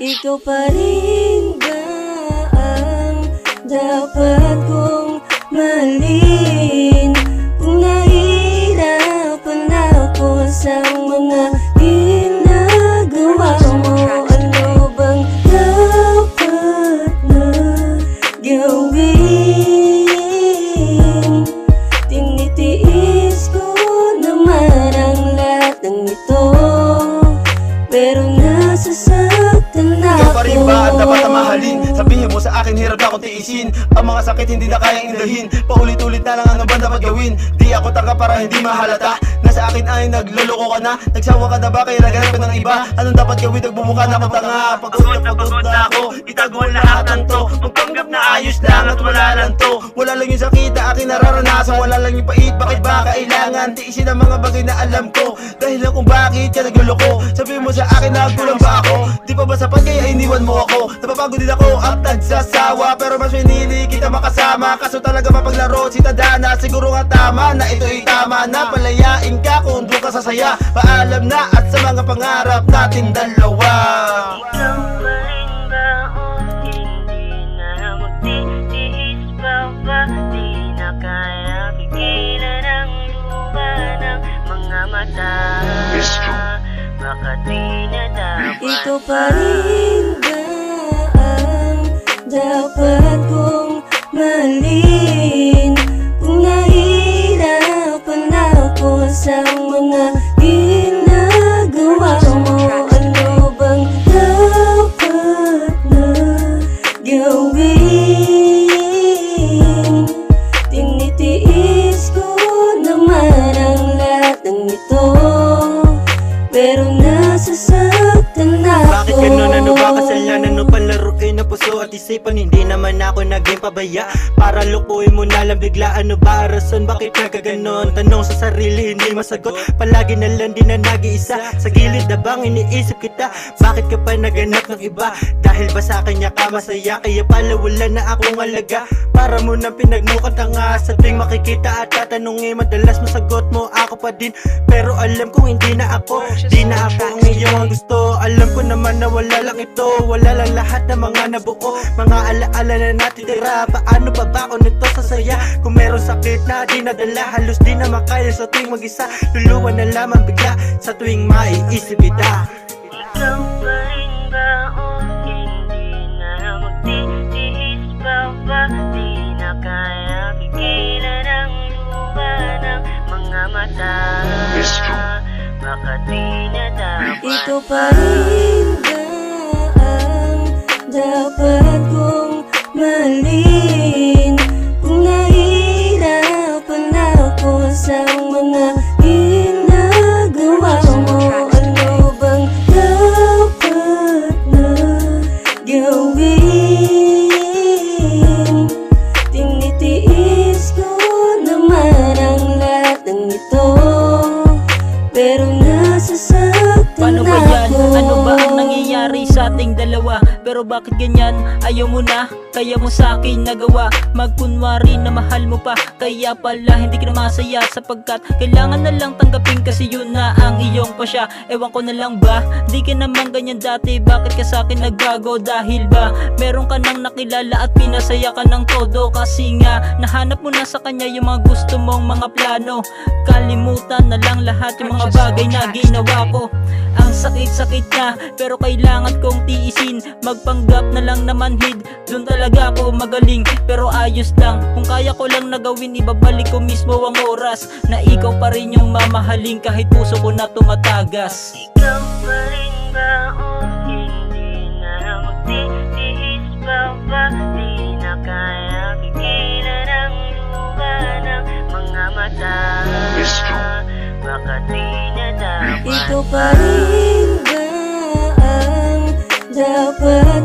Ikaw pa rin ba ang dapat kong mahalin? Kung nahihirapan ako sa mga ginagawa mo, ano bang dapat na gawin? Tinitiis ko naman ang lahat ng ito, pero nasasaktan ako. Ikaw pa rin ba ang dapat na mahalin? Sabihin mo sa akin, hirap na akong tiisin. Ang mga sakit hindi na kayang indahin. Paulit-ulit na lang, ano ba dapat gawin? Di ako tanga para hindi mahalata na sa akin ay nagloloko ka na. Nagsawa ka na ba kaya naghanap ka ng iba? Anong dapat gawin? Nagbumukha na akong tanga. Pagod na ako, itago lahat ng to. Magpanggap na ayos lang at wala lang to. Wala lang yung sakit na aking nararanasan, wala lang yung pait. Bakit ba kailangan tiisin ang mga bagay na alam ko? Dahil lang kung bakit ka nagloloko. Sabihin mo sa akin na kulang ba ako? Di pa ba sapat kaya iniwan mo ako? Napapagod din ako at nagsasawa, pero mas pinili kita makasama. Kaso talaga mapaglaro si Tadhana. Siguro nga tama na ito'y tama na. Palayain ka kung doon ka sasaya. Paalam na at sa mga pangarap natin dalawa. Ikaw pa rin ba o hindi na magtitiis pa ba? Di na kaya pigilan ang luha ng mga mata. Baka di na dapat. Ikaw pa rin ba ang dapat kong mahalin? Kung nahihirapan ako sa mga ginagawa mo, ano bang dapat na gawin? Tinitiis ko naman ang lahat ng ito, pero nasasaktan ako. Bakit ganun? Ano ba kasalanan? Ano palaruin na puso at isipan? Hindi naman ako naging pabaya para lukuin mo na lang bigla. Ano ba rason? Bakit nagkaganon? Tanong sa sarili, hindi masagot. Palagi na lang din na nag-iisa. Sa gilid na bang iniisip kita? Bakit ka pa naganap ng iba? Dahil ba sa kanya ka masaya? Kaya pala wala na akong alaga. Para mo nang pinagmukhang tanga. Sa tuwing makikita at tatanungin, madalas masagot mo ako pa din. Pero alam kong hindi na ako. Di na ako ang iyong gusto. Alam ko naman na wala lang ito. Wala lang lahat ng mga nabuo. Mga alaala na natitira. Paano pa ba ako nito sasaya? Kung meron sakit na dinadala, halos di na makaya sa tuwing mag-isa. Luluwan na lamang bigla sa tuwing maiisip kita. Ikaw pa rin ba o hindi na magtitiis pa ba? Di na kaya pigilan ang luha ng mga mata. Baka di na dapat. Ikaw pa rin ba ang dapat kong mahalin? Kung nahihirapan ako sa mga ginagawa mo, ano bang dapat na gawin? Tinitiis ko naman ang lahat ng ito, pero nasasaktan Paano ba yan? ako. Ano ba ang nangyayari sa ating dalawa? Pero bakit ganyan? Ayaw mo na, kaya mo sa akin nagawa. Magkunwari na mahal mo pa, kaya pala hindi ka na masaya. Sapagkat kailangan na lang tanggapin kasi yun na ang iyong pasya. Ewan ko na lang ba, di ka naman ganyan dati. Bakit ka sa akin nagbago? Dahil ba meron ka nang nakilala at pinasaya ka ng todo? Kasi nga nahanap mo na sa kanya yung mga gusto mong mga plano. Kalimutan na lang lahat yung mga bagay na ginawa ko. Ang sakit-sakit na, pero kailangan kong tiisin. Magpanggap na lang na manhid, dun talaga ako magaling. Pero ayos lang, kung kaya ko lang nagawin, ibabalik ko mismo ang oras na ikaw pa rin yung mamahaling kahit puso ko na tumatagas. Ikaw pa rin ba o hindi na magtitiis pa ba? Di na kaya pigilan ang luha ng mga mata. Baka di na dapat. Ikaw pa rin ba ang dapat